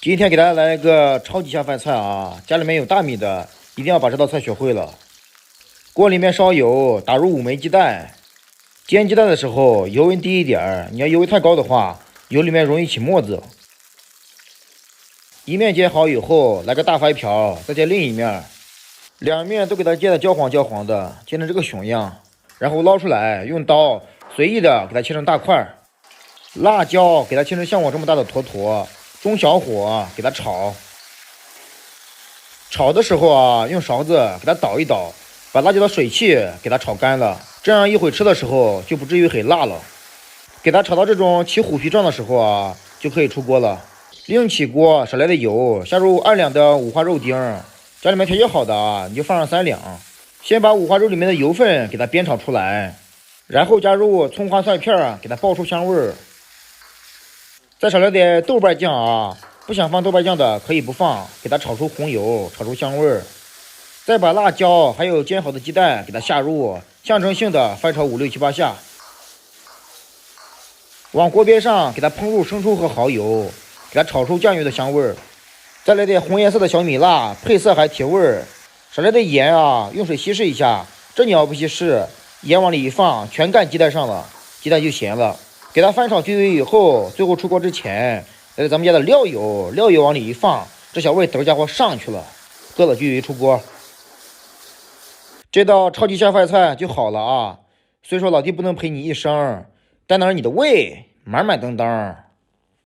今天给大家来一个超级下饭菜啊！家里面有大米的，一定要把这道菜学会了。锅里面烧油，打入5枚鸡蛋。煎鸡蛋的时候，油温低一点，你要油温太高的话，油里面容易起沫子。一面煎好以后，来个大翻瓢，再煎另一面，两面都给它煎得焦黄焦黄的，煎成这个熊样。然后捞出来，用刀随意的给它切成大块。辣椒给它切成像我这么大的坨坨。中小火给它炒，炒的时候啊，用勺子给它捣一捣，把辣椒的水汽给它炒干了，这样一会吃的时候就不至于很辣了。给它炒到这种起虎皮状的时候啊，就可以出锅了。另起锅，少来的油，下入2两的五花肉丁，家里面调节好的啊，你就放上3两。先把五花肉里面的油分给它煸炒出来，然后加入葱花蒜片，给它爆出香味儿。再少来点豆瓣酱啊，不想放豆瓣酱的可以不放，给它炒出红油，炒出香味儿。再把辣椒还有煎好的鸡蛋给它下入，象征性的翻炒5、6、7、8下。往锅边上给它烹入生抽和蚝油，给它炒出酱油的香味儿。再来点红颜色的小米辣，配色还提味儿。少来点盐啊，用水稀释一下。这你要不稀释，盐往里一放，全干鸡蛋上了，鸡蛋就咸了。给它翻炒均匀以后，最后出锅之前，来咱们家的料油，料油往里一放，这小味等家伙上去了，搁了均匀出锅。这道超级下饭菜就好了啊！虽说老弟不能陪你一生，但能让你的胃满满当当。